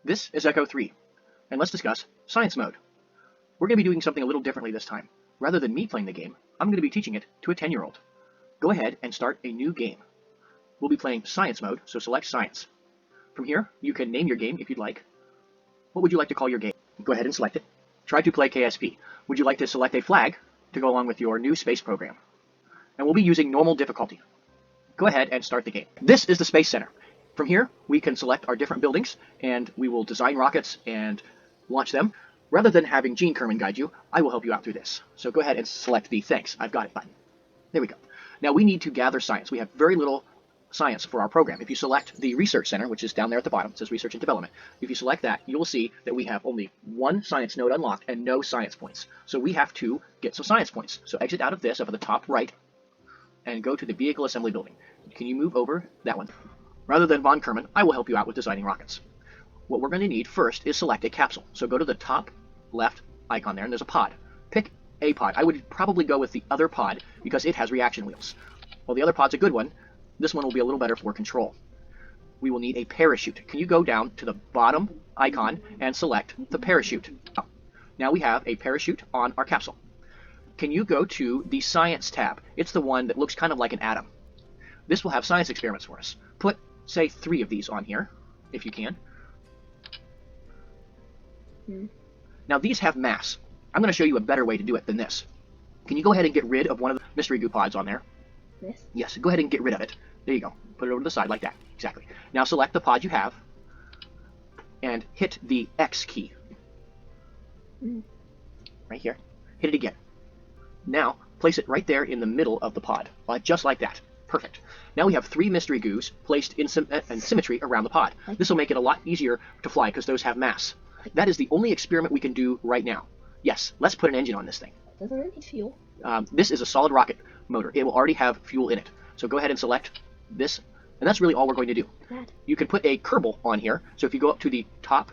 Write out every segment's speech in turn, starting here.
This is Echo 3, and let's discuss Science Mode. We're going to be doing something a little differently this time. Rather than me playing the game, I'm going to be teaching it to a 10-year-old. Go ahead and start a new game. We'll be playing Science Mode, so select Science. From here, you can name your game if you'd like. What would you like to call your game? Go ahead and select it. Try to play KSP. Would you like to select a flag to go along with your new space program? And we'll be using normal difficulty. Go ahead and start the game. This is the Space Center. From here, we can select our different buildings, and we will design rockets and launch them. Rather than having Kerbin guide you, I will help you out through this. So go ahead and select the Thanks, I've got it button. There we go. Now we need to gather science. We have very little science for our program. If you select the Research Center, which is down there at the bottom, it says Research and Development. If you select that, you will see that we have only one science node unlocked and no science points. So we have to get some science points. So exit out of this up at the top right and go to the Vehicle Assembly Building. Can you move over that one? Rather than Von Kerbin, I will help you out with designing rockets. What we're going to need first is select a capsule. So go to the top left icon there, and there's a pod. Pick a pod. I would probably go with the other pod because it has reaction wheels. While the other pod's a good one, this one will be a little better for control. We will need a parachute. Can you go down to the bottom icon and select the parachute? Oh. Now we have a parachute on our capsule. Can you go to the Science tab? It's the one that looks kind of like an atom. This will have science experiments for us. Put, say, 3 of these on here, if you can. Now these have mass. I'm going to show you a better way to do it than this. Can you go ahead and get rid of one of the mystery goo pods on there? This? Yes, go ahead and get rid of it. There you go. Put it over to the side like that. Exactly. Now select the pod you have and hit the X key. Right here. Hit it again. Now place it right there in the middle of the pod, just like that. Perfect. Now we have 3 mystery goos placed in symmetry around the pod. This will make it a lot easier to fly because those have mass. That is the only experiment we can do right now. Yes, let's put an engine on this thing. Doesn't it need fuel? This is a solid rocket motor. It will already have fuel in it. So go ahead and select this, and that's really all we're going to do. You can put a Kerbal on here. So if you go up to the top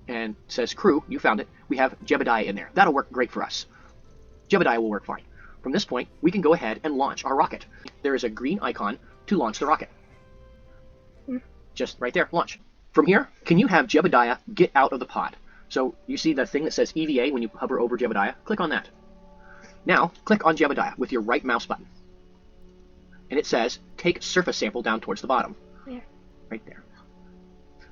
and it says crew, you found it, we have Jebediah in there. That'll work great for us. Jebediah will work fine. From this point, we can go ahead and launch our rocket. There is a green icon to launch the rocket. Just right there, launch. From here, can you have Jebediah get out of the pod? So you see the thing that says EVA when you hover over Jebediah? Click on that. Now, click on Jebediah with your right mouse button. And it says, take surface sample down towards the bottom. Where? Right there.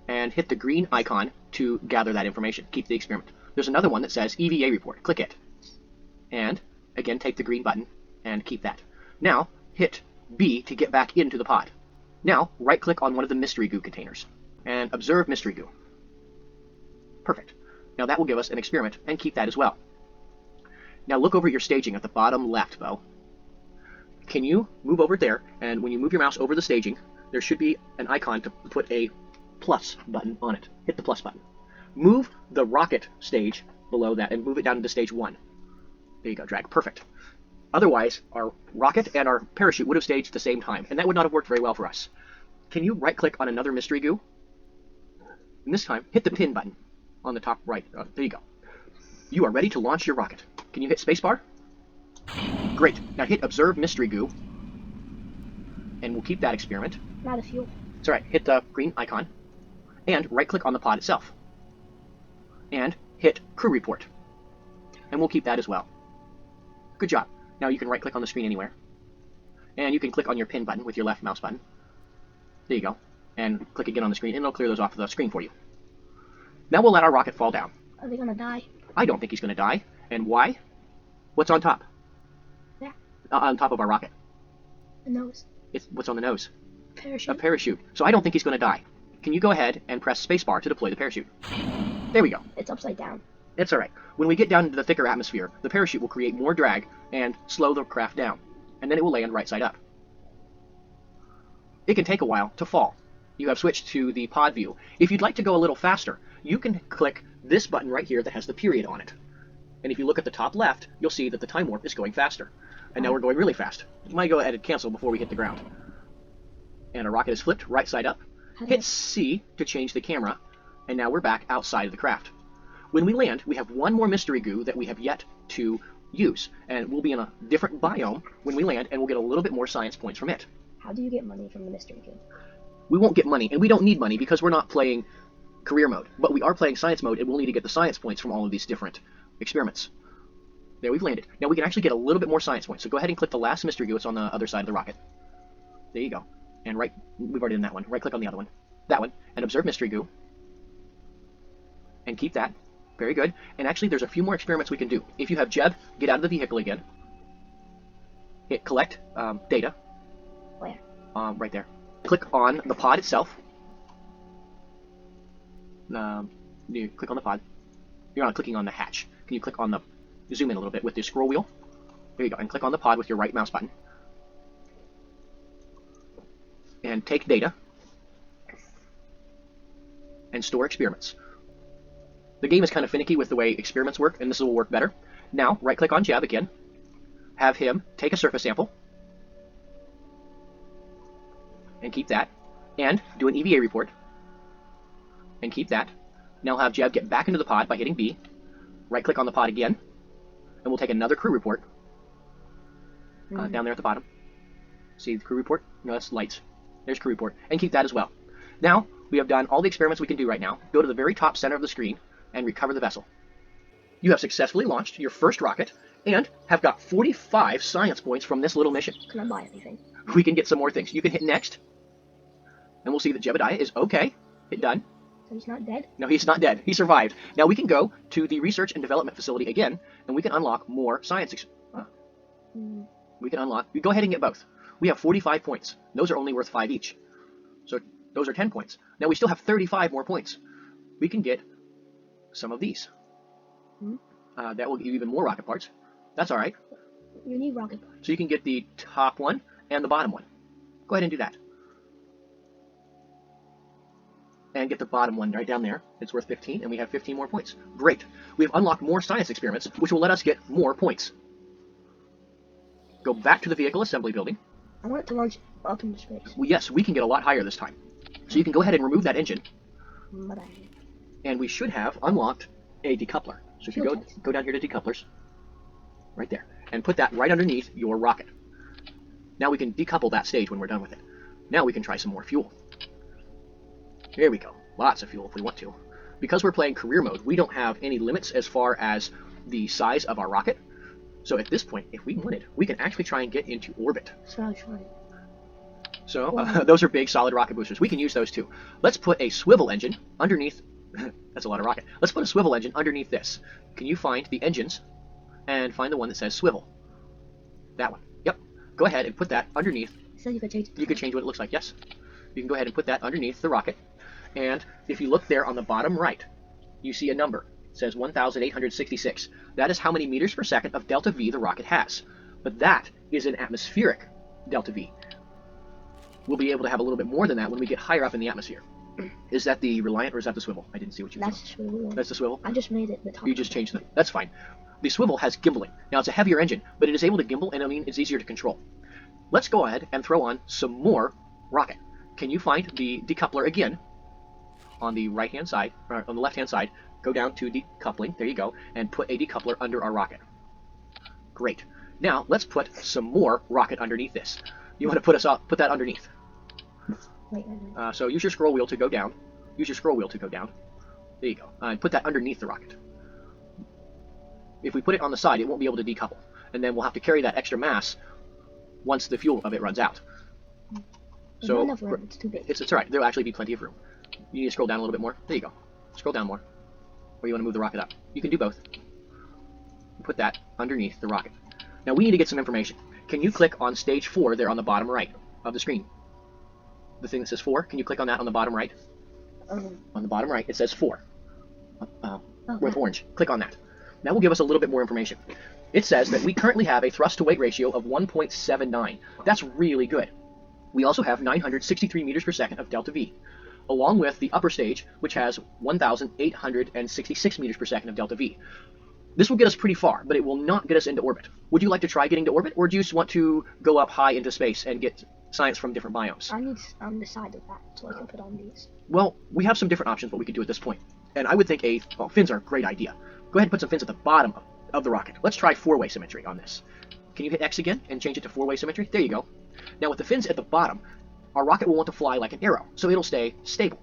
And hit the green icon to gather that information. Keep the experiment. There's another one that says EVA report. Click it. And again, take the green button and keep that. Now, hit B to get back into the pod. Now, right-click on one of the mystery goo containers and observe mystery goo. Perfect. Now that will give us an experiment, and keep that as well. Now look over your staging at the bottom left, Bo. Can you move over there, and when you move your mouse over the staging, there should be an icon to put a plus button on it. Hit the plus button. Move the rocket stage below that and move it down into stage 1. There you go, drag. Perfect. Otherwise, our rocket and our parachute would have staged at the same time, and that would not have worked very well for us. Can you right-click on another mystery goo? And this time, hit the pin button on the top right. There you go. You are ready to launch your rocket. Can you hit spacebar? Great. Now hit observe mystery goo, and we'll keep that experiment. Not a fuel. It's all right. Hit the green icon, and right-click on the pod itself, and hit crew report, and we'll keep that as well. Good job. Now you can right-click on the screen anywhere, and you can click on your pin button with your left mouse button. There you go. And click again on the screen, and it'll clear those off the screen for you. Now we'll let our rocket fall down. Are they gonna die? I don't think he's going to die. And why? What's on top? Yeah. On top of our rocket. The nose. What's on the nose? Parachute. A parachute. So I don't think he's going to die. Can you go ahead and press spacebar to deploy the parachute? There we go. It's upside down. It's all right. When we get down into the thicker atmosphere, the parachute will create more drag and slow the craft down, and then it will land right side up. It can take a while to fall. You have switched to the pod view. If you'd like to go a little faster, you can click this button right here that has the period on it. And if you look at the top left, you'll see that the time warp is going faster. And now we're going really fast. You might go ahead and cancel before we hit the ground. And our rocket is flipped right side up. Hit C to change the camera, and now we're back outside of the craft. When we land, we have one more mystery goo that we have yet to use, and we'll be in a different biome when we land, and we'll get a little bit more science points from it. How do you get money from the mystery goo? We won't get money, and we don't need money because we're not playing career mode. But we are playing science mode, and we'll need to get the science points from all of these different experiments. There, we've landed. Now we can actually get a little bit more science points. So go ahead and click the last mystery goo. It's on the other side of the rocket. There you go. And we've already done that one. Right click on the other one. That one. And observe mystery goo. And keep that. Very good. And actually, there's a few more experiments we can do. If you have Jeb, get out of the vehicle again. Hit collect data. Where? Right there. Click on the pod itself. You click on the pod. You're not clicking on the hatch. Can you click on the... Zoom in a little bit with the scroll wheel. There you go. And click on the pod with your right mouse button. And take data. And store experiments. The game is kind of finicky with the way experiments work, and this will work better. Now, right-click on Jeb again. Have him take a surface sample. And keep that. And do an EVA report. And keep that. Now have Jeb get back into the pod by hitting B. Right-click on the pod again. And we'll take another crew report. Down there at the bottom. See the crew report? No, that's lights. There's crew report. And keep that as well. Now, we have done all the experiments we can do right now. Go to the very top center of the screen and recover the vessel. You have successfully launched your first rocket and have got 45 science points from this little mission. Can I buy anything? We can get some more things. You can hit next, and we'll see that Jebediah is okay. Hit done. So he's not dead? No, he's not dead. He survived. Now we can go to the research and development facility again, and we can unlock more science. We can unlock. You go ahead and get both. We have 45 points. Those are only worth 5 each. So those are 10 points. Now we still have 35 more points. We can get some of these. That will give you even more rocket parts. That's all right. You need rocket parts. So you can get the top one and the bottom one. Go ahead and do that. And get the bottom one right down there. It's worth 15, and we have 15 more points. Great. We have unlocked more science experiments, which will let us get more points. Go back to the vehicle assembly building. I want it to launch up into space. Well, yes, we can get a lot higher this time. So you can go ahead and remove that engine. Bye-bye. And we should have unlocked a decoupler. So if you go down here to decouplers, right there, and put that right underneath your rocket. Now we can decouple that stage when we're done with it. Now we can try some more fuel. There we go. Lots of fuel if we want to. Because we're playing career mode, we don't have any limits as far as the size of our rocket. So at this point, if we wanted, we can actually try and get into orbit. So those are big solid rocket boosters. We can use those too. Let's put a swivel engine underneath. That's a lot of rocket. Let's put a swivel engine underneath this. Can you find the engines and find the one that says swivel? That one. Yep. Go ahead and put that underneath. So you could change it. You can change what it looks like, yes. You can go ahead and put that underneath the rocket. And if you look there on the bottom right, you see a number. It says 1,866. That is how many meters per second of delta V the rocket has. But that is an atmospheric delta V. We'll be able to have a little bit more than that when we get higher up in the atmosphere. Is that the Reliant or is that the swivel? I didn't see what you That's the swivel. That's the swivel? I just made it the top. You just changed it. That's fine. The swivel has gimbaling. Now it's a heavier engine, but it is able to gimbal, and I mean it's easier to control. Let's go ahead and throw on some more rocket. Can you find the decoupler again on the right-hand side, or on the left-hand side? Go down to decoupling. There you go, and put a decoupler under our rocket. Great. Now let's put some more rocket underneath this. You want to put that underneath. Wait. So use your scroll wheel to go down. Use your scroll wheel to go down. There you go. And put that underneath the rocket. If we put it on the side, it won't be able to decouple. And then we'll have to carry that extra mass once the fuel of it runs out. There's not enough room. It's too big. It's all right. There'll actually be plenty of room. You need to scroll down a little bit more. There you go. Scroll down more. Or you want to move the rocket up. You can do both. Put that underneath the rocket. Now we need to get some information. Can you click on stage 4 there on the bottom right of the screen? The thing that says 4, can you click on that on the bottom right? On the bottom right, it says 4. With orange. Click on that. That will give us a little bit more information. It says that we currently have a thrust-to-weight ratio of 1.79. That's really good. We also have 963 meters per second of delta V, along with the upper stage, which has 1,866 meters per second of delta V. This will get us pretty far, but it will not get us into orbit. Would you like to try getting to orbit, or do you just want to go up high into space and get science from different biomes? I need on the side of that so I can put on these. Well, we have some different options what we could do at this point. And I would think fins are a great idea. Go ahead and put some fins at the bottom of the rocket. Let's try 4-way symmetry on this. Can you hit X again and change it to 4-way symmetry? There you go. Now with the fins at the bottom, our rocket will want to fly like an arrow, so it'll stay stable.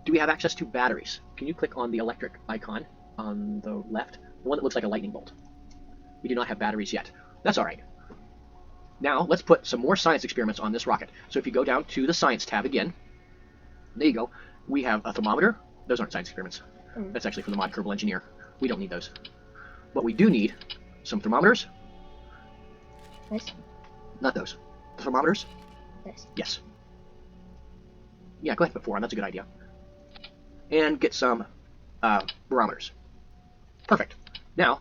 Do we have access to batteries? Can you click on the electric icon on the left? The one that looks like a lightning bolt. We do not have batteries yet. That's all right. Now, let's put some more science experiments on this rocket. So if you go down to the Science tab again, there you go. We have a thermometer. Those aren't science experiments. That's actually from the mod Kerbal Engineer. We don't need those. But we do need some thermometers. This? Not those. Thermometers? This. Yes. Yeah, go ahead and put 4 on. That's a good idea. And get some barometers. Perfect. Now,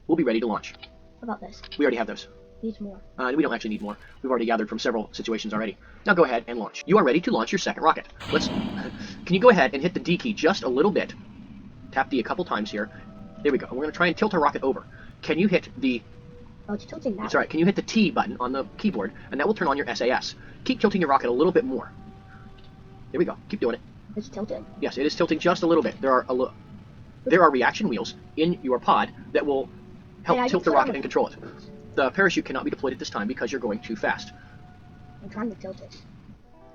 we'll be ready to launch. What about this? We already have those. Needs more. We don't actually need more. We've already gathered from several situations already. Now go ahead and launch. You are ready to launch your second rocket. Can you go ahead and hit the D key just a little bit? Tap D a couple times here. There we go. We're going to try and tilt our rocket over. Can you hit the... Oh, it's tilting that. It's all right. Can you hit the T button on the keyboard, and that will turn on your SAS. Keep tilting your rocket a little bit more. There we go. Keep doing it. It's tilted. Yes, it is tilting just a little bit. There are reaction wheels in your pod that will help tilt the rocket and control it. The parachute cannot be deployed at this time because you're going too fast. I'm trying to tilt it.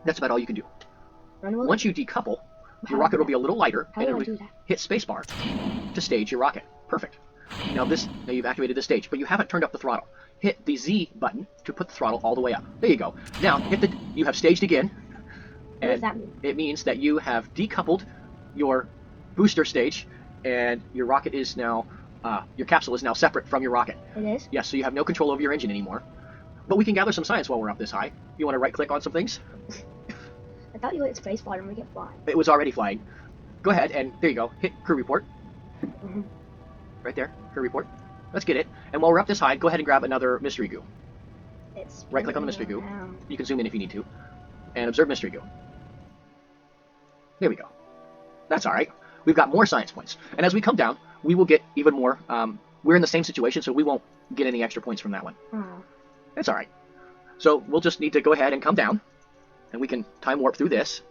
That's about all you can do. Once you decouple, your rocket will be a little lighter, and it'll hit spacebar to stage your rocket. Perfect. Now you've activated the stage, but you haven't turned up the throttle. Hit the Z button to put the throttle all the way up. There you go. Now you have staged again. What does that mean? It means that you have decoupled your booster stage, and your rocket is now, your capsule is now separate from your rocket. It is? Yes, so you have no control over your engine anymore. But we can gather some science while we're up this high. You want to right-click on some things? I thought you hit spacebar and we get flying. It was already flying. Go ahead, and there you go. Hit crew report. Right there, crew report. Let's get it. And while we're up this high, go ahead and grab another mystery goo. Right-click on the mystery goo. You can zoom in if you need to. And observe mystery goo. There we go. That's all right. We've got more science points. And as we come down, we will get even more. We're in the same situation, so we won't get any extra points from that one. That's all right. So we'll just need to go ahead and come down, and we can time warp through this.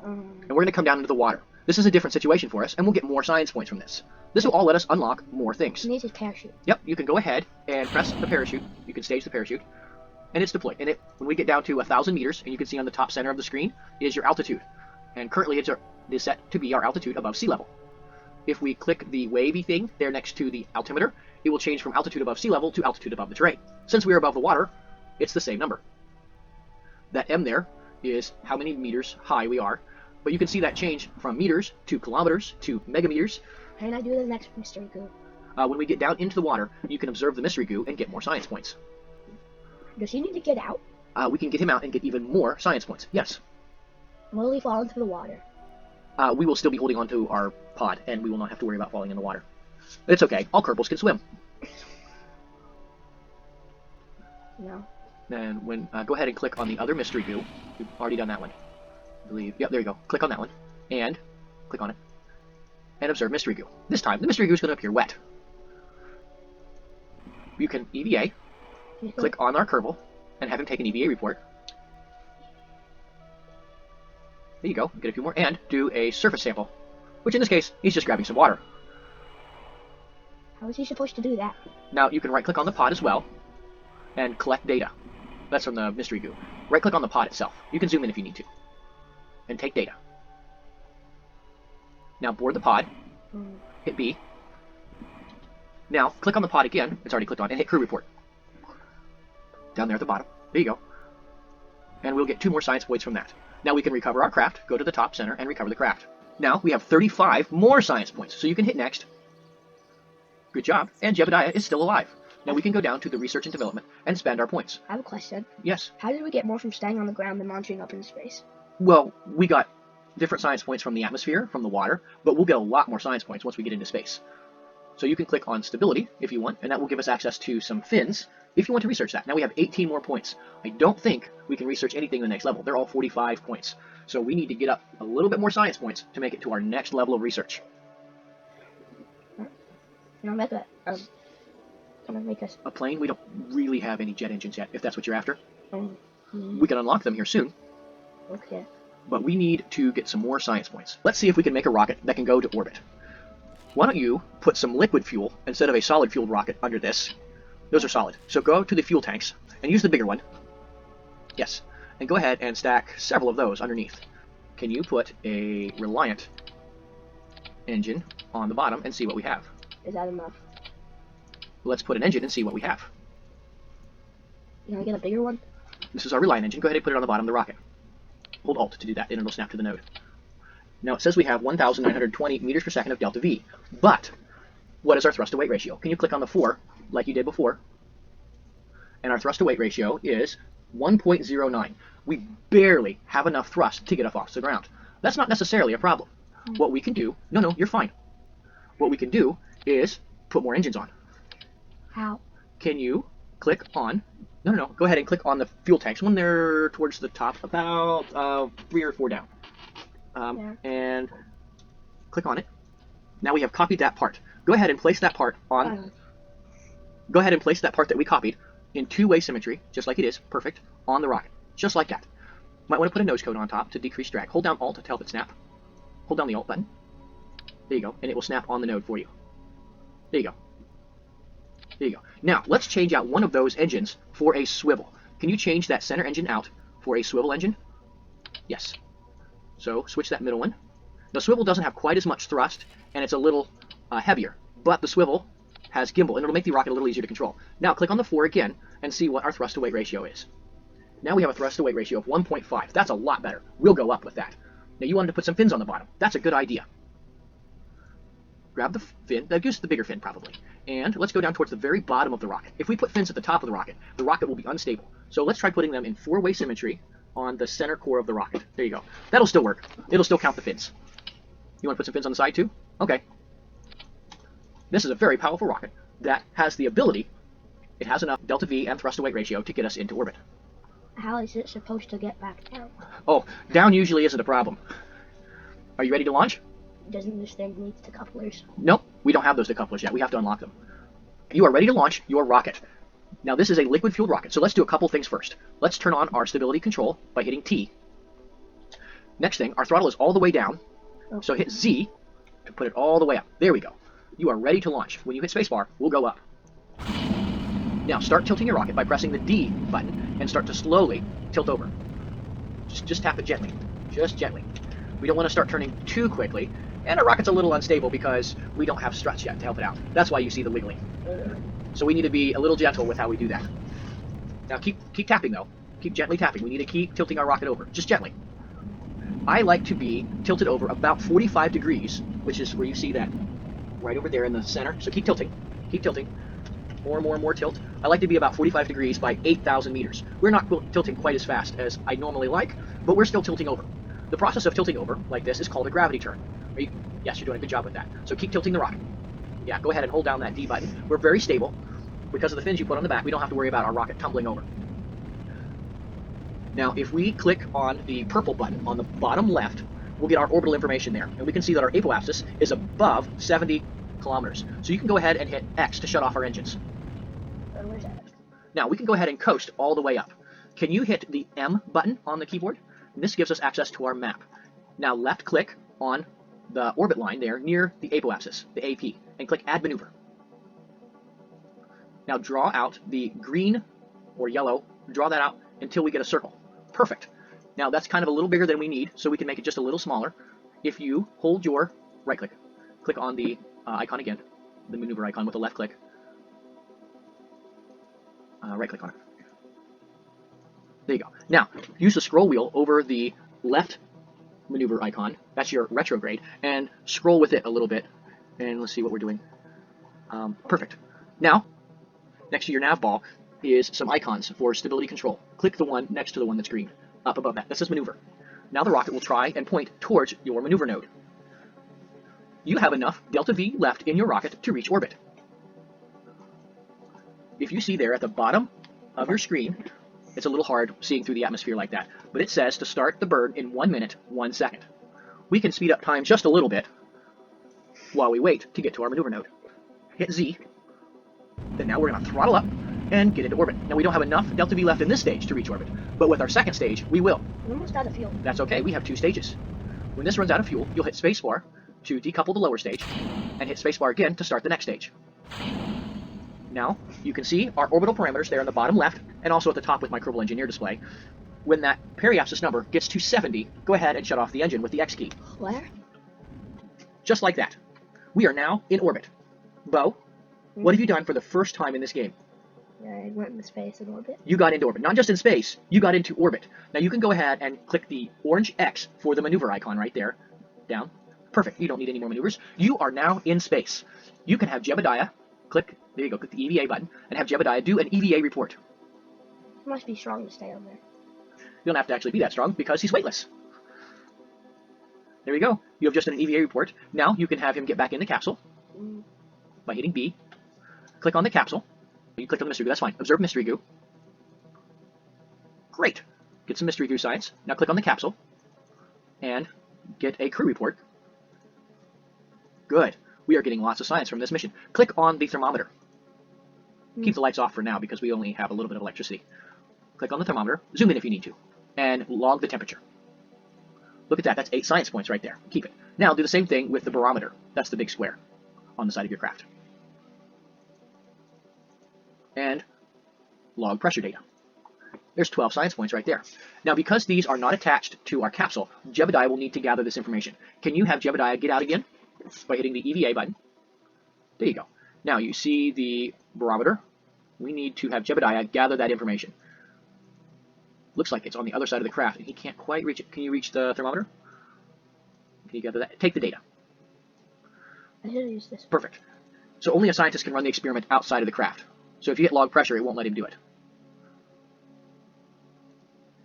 And we're going to come down into the water. This is a different situation for us, and we'll get more science points from this. This will all let us unlock more things. Need a parachute. Yep, you can go ahead and press the parachute. You can stage the parachute, and it's deployed. And when we get down to 1,000 meters, and you can see on the top center of the screen, is your altitude. And currently it is set to be our altitude above sea level. If we click the wavy thing there next to the altimeter, it will change from altitude above sea level to altitude above the terrain. Since we are above the water, it's the same number. That M there is how many meters high we are, but you can see that change from meters to kilometers to megameters. Can I do the next mystery goo? When we get down into the water, you can observe the mystery goo and get more science points. Does he need to get out? We can get him out and get even more science points. Yes. Will he fall into the water? We will still be holding onto our pod, and we will not have to worry about falling in the water. It's okay. All Kerbals can swim. No. Then go ahead and click on the other mystery goo. We've already done that one, I believe. Yep, there you go. Click on that one, and click on it, and observe mystery goo. This time, the mystery goo is going to appear wet. You can EVA, click on our Kerbal, and have him take an EVA report. There you go. Get a few more, and do a surface sample, which in this case, he's just grabbing some water. How is he supposed to do that? Now, you can right-click on the pod as well, and collect data. That's from the mystery goo. Right-click on the pod itself. You can zoom in if you need to, and take data. Now, board the pod. Hit B. Now, click on the pod again. It's already clicked on, and hit crew report. Down there at the bottom. There you go. And we'll get 2 more science points from that. Now we can recover our craft, go to the top center, and recover the craft. Now we have 35 more science points, so you can hit next. Good job, and Jebediah is still alive. Now we can go down to the research and development and spend our points. I have a question. Yes. How did we get more from staying on the ground than launching up into space? Well, we got different science points from the atmosphere, from the water, but we'll get a lot more science points once we get into space. So you can click on stability if you want, and that will give us access to some fins if you want to research that. Now we have 18 more points. I don't think we can research anything in the next level. They're all 45 points. So we need to get up a little bit more science points to make it to our next level of research. A plane? We don't really have any jet engines yet, if that's what you're after. We can unlock them here soon. Okay. But we need to get some more science points. Let's see if we can make a rocket that can go to orbit. Why don't you put some liquid fuel instead of a solid fueled rocket under this? Those are solid. So go to the fuel tanks and use the bigger one. Yes. And go ahead and stack several of those underneath. can you put a Reliant engine on the bottom and see what we have? Is that enough? Let's put an engine and see what we have. Can I get a bigger one? This is our Reliant engine. Go ahead and put it on the bottom of the rocket. Hold Alt to do that, and it'll snap to the node. Now it says we have 1,920 meters per second of delta V, but what is our thrust to weight ratio? Can you click on the 4 like you did before? And our thrust to weight ratio is 1.09. We barely have enough thrust to get us off the ground. That's not necessarily a problem. What we can do, no, you're fine. What we can do is put more engines on. How? Can you click on, no, go ahead and click on the fuel tanks when they're towards the top, about 3 or 4 down. Yeah. And click on it. Now we have copied that part. Go ahead and place that part on, go ahead and place that part that we copied in two-way symmetry, just like it is, perfect, on the rocket. Just like that. Might want to put a nose cone on top to decrease drag. Hold down Alt to help it snap. Hold down the Alt button. There you go, and it will snap on the node for you. There you go. There you go. Now, let's change out one of those engines for a swivel. Can you change that center engine out for a swivel engine? Yes. So, switch that middle one. The swivel doesn't have quite as much thrust, and it's a little heavier, but the swivel has gimbal, and it'll make the rocket a little easier to control. Now, click on the 4 again, and see what our thrust to weight ratio is. Now we have a thrust to weight ratio of 1.5. That's a lot better. We'll go up with that. Now, you wanted to put some fins on the bottom. That's a good idea. Grab the fin, just the bigger fin probably, and let's go down towards the very bottom of the rocket. If we put fins at the top of the rocket will be unstable. So let's try putting them in 4-way symmetry on the center core of the rocket. There you go. That'll still work. It'll still count the fins. You want to put some fins on the side too? Okay. This is a very powerful rocket that has the ability, it has enough delta V and thrust to weight ratio to get us into orbit. How is it supposed to get back down? Oh, down usually isn't a problem. Are you ready to launch? Doesn't this thing need decouplers? Nope, we don't have those decouplers yet. We have to unlock them. You are ready to launch your rocket. Now this is a liquid-fueled rocket, so let's do a couple things first. Let's turn on our stability control by hitting T. Next thing, our throttle is all the way down, so hit Z to put it all the way up. There we go. You are ready to launch. When you hit spacebar, we'll go up. Now start tilting your rocket by pressing the D button and start to slowly tilt over. Just tap it gently. Just gently. We don't want to start turning too quickly, and our rocket's a little unstable because we don't have struts yet to help it out. That's why you see the wiggling. So we need to be a little gentle with how we do that. Now keep tapping though. Keep gently tapping. We need to keep tilting our rocket over, just gently. I like to be tilted over about 45 degrees, which is where you see that right over there in the center. So keep tilting. Keep tilting. More tilt. I like to be about 45 degrees by 8,000 meters. We're not tilting quite as fast as I normally like, but we're still tilting over. The process of tilting over, like this, is called a gravity turn. Yes, you're doing a good job with that. So keep tilting the rocket. Yeah, go ahead and hold down that D button. We're very stable. Because of the fins you put on the back, we don't have to worry about our rocket tumbling over. Now, if we click on the purple button on the bottom left, we'll get our orbital information there. And we can see that our apoapsis is above 70 kilometers. So you can go ahead and hit X to shut off our engines. Where's that? Now, we can go ahead and coast all the way up. Can you hit the M button on the keyboard? And this gives us access to our map. Now, left click on the orbit line there near the apoapsis, the AP, and click Add Maneuver. Now draw out the green or yellow, draw that out until we get a circle. Perfect. Now that's kind of a little bigger than we need, so we can make it just a little smaller. If you hold your right click, click on the icon again, the maneuver icon with the left click, right click on it. There you go. Now, use the scroll wheel over the left maneuver icon, that's your retrograde, and scroll with it a little bit, and let's see what we're doing. Perfect. Now, next to your nav ball is some icons for stability control. Click the one next to the one that's green, up above that. That says maneuver. Now the rocket will try and point towards your maneuver node. You have enough delta V left in your rocket to reach orbit. If you see there at the bottom of your screen, it's a little hard seeing through the atmosphere like that, but it says to start the burn in 1 minute, 1 second. We can speed up time just a little bit while we wait to get to our maneuver node. Hit Z, then now we're going to throttle up and get into orbit. Now we don't have enough delta V left in this stage to reach orbit, but with our second stage, we will. We're almost out of fuel. That's okay, we have 2 stages. When this runs out of fuel, you'll hit spacebar to decouple the lower stage, and hit spacebar again to start the next stage. Now, you can see our orbital parameters there on the bottom left, and also at the top with my Kerbin engineer display. When that periapsis number gets to 70, go ahead and shut off the engine with the X key. Where? Just like that. We are now in orbit. Bo, what have you done for the first time in this game? I went into space in orbit. You got into orbit. Not just in space, you got into orbit. Now you can go ahead and click the orange X for the maneuver icon right there. Down. Perfect. You don't need any more maneuvers. You are now in space. You can have Jebediah click, there you go, click the EVA button, and have Jebediah do an EVA report. He must be strong to stay on there. You don't have to actually be that strong because he's weightless. There you go. You have just done an EVA report. Now you can have him get back in the capsule by hitting B. Click on the capsule. You clicked on the mystery goo, that's fine. Observe mystery goo. Great. Get some mystery goo science. Now click on the capsule and get a crew report. Good. We are getting lots of science from this mission. Click on the thermometer. Keep the lights off for now because we only have a little bit of electricity. Click on the thermometer. Zoom in if you need to. And log the temperature. Look at that. That's 8 science points right there. Keep it. Now do the same thing with the barometer. That's the big square on the side of your craft. And log pressure data. There's 12 science points right there. Now, because these are not attached to our capsule, Jebediah will need to gather this information. Can you have Jebediah get out again by hitting the EVA button? There you go. Now, you see the barometer. We need to have Jebediah gather that information. Looks like it's on the other side of the craft, and he can't quite reach it. Can you reach the thermometer? Can you gather that? Take the data. I should use this. Perfect. So only a scientist can run the experiment outside of the craft. So if you hit log pressure, it won't let him do it.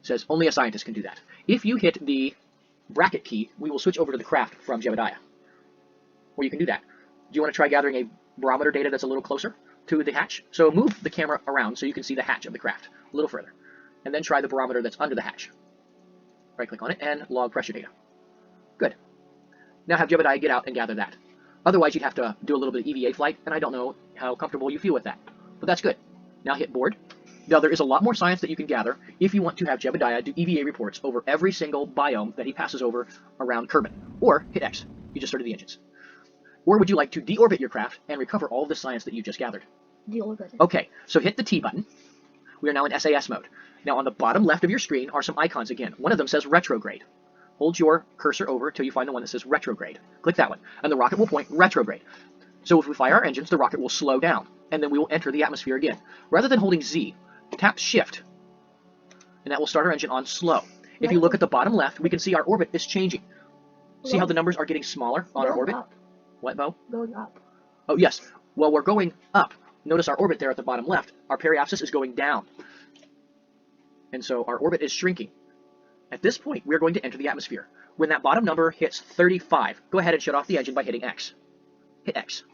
It says only a scientist can do that. If you hit the bracket key, we will switch over to the craft from Jebediah. Or you can do that. Do you want to try gathering a barometer data that's a little closer to the hatch? So move the camera around so you can see the hatch of the craft a little further. And then try the barometer that's under the hatch. Right-click on it and log pressure data. Good. Now have Jebediah get out and gather that. Otherwise, you'd have to do a little bit of EVA flight, and I don't know how comfortable you feel with that. But that's good. Now hit board. Now there is a lot more science that you can gather if you want to have Jebediah do EVA reports over every single biome that he passes over around Kerbin. Or hit X. You just started the engines. Or would you like to deorbit your craft and recover all of the science that you just gathered? Deorbit. Okay, so hit the T button. We are now in SAS mode. Now on the bottom left of your screen are some icons again. One of them says retrograde. Hold your cursor over till you find the one that says retrograde. Click that one, and the rocket will point retrograde. So if we fire our engines, the rocket will slow down, and then we will enter the atmosphere again. Rather than holding Z, tap Shift, and that will start our engine on slow. If you look at the bottom left, we can see our orbit is changing. See how the numbers are getting smaller on our orbit? Up. What, Bo? Going up. Oh, yes. Well, we're going up. Notice our orbit there at the bottom left. Our periapsis is going down. And so our orbit is shrinking. At this point, we're going to enter the atmosphere. When that bottom number hits 35, go ahead and shut off the engine by hitting X. Hit X.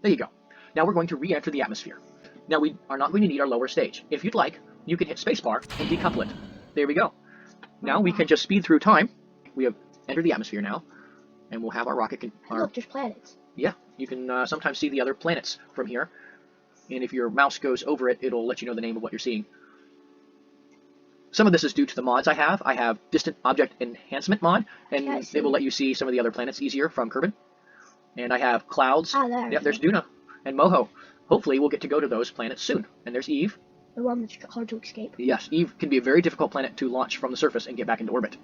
There you go. Now we're going to re-enter the atmosphere. Now we are not going to need our lower stage. If you'd like, you can hit spacebar and decouple it. There we go. Now we can just speed through time. We have entered the atmosphere now, and we'll have our rocket... Look, there's planets. Yeah, you can sometimes see the other planets from here. And if your mouse goes over it, it'll let you know the name of what you're seeing. Some of this is due to the mods I have. I have Distant Object Enhancement mod, and it will let you see some of the other planets easier from Kerbin. And I have Clouds. Ah, there. Yep, there's Duna and Moho. Hopefully we'll get to go to those planets soon. And there's Eve. The one that's hard to escape. Yes, Eve can be a very difficult planet to launch from the surface and get back into orbit.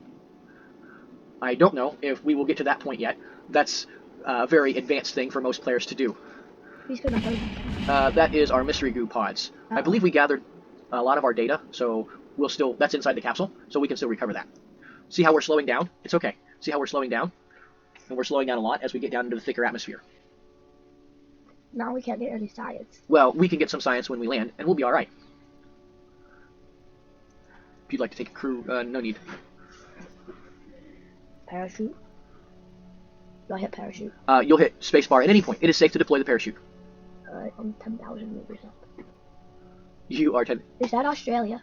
I don't know if we will get to that point yet. That's a very advanced thing for most players to do. He's gonna hurt. That is our mystery goo pods. I believe we gathered a lot of our data, so we'll still, that's inside the capsule, so we can still recover that. See how we're slowing down? It's okay. See how we're slowing down? And we're slowing down a lot as we get down into the thicker atmosphere. Now we can't get any science. Well, we can get some science when we land, and we'll be alright. If you'd like to take a crew, no need. Parachute? Do I hit parachute? You'll hit spacebar at any point. It is safe to deploy the parachute. I'm 10,000 meters up. You are 10... Is that Australia?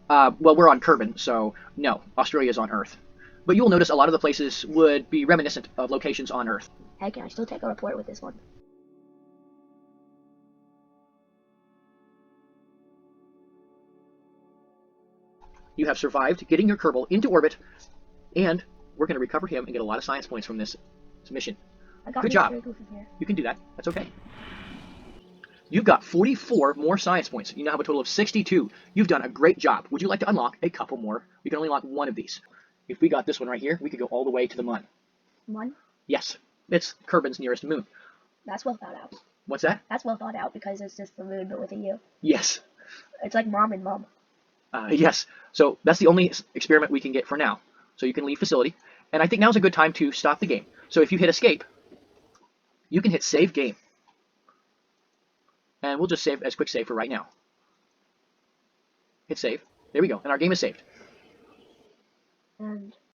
Well, we're on Kerbin, so no, Australia's on Earth. But you will notice a lot of the places would be reminiscent of locations on Earth. Hey, can I still take a report with this one? You have survived getting your Kerbal into orbit, and we're going to recover him and get a lot of science points from this mission. I got Good job. from here. You can do that. That's okay. You've got 44 more science points. You now have a total of 62. You've done a great job. Would you like to unlock a couple more? You can only unlock one of these. If we got this one right here, we could go all the way to the moon. One? Yes, it's Kerbin's nearest moon. That's well thought out. What's that? That's well thought out because it's just the moon but with a U. Yes. It's like mom and mom. Yes. So that's the only experiment we can get for now. So you can leave facility. And I think now's a good time to stop the game. So if you hit escape, you can hit save game. And we'll just save as quick save for right now. Hit save. There we go. And our game is saved. And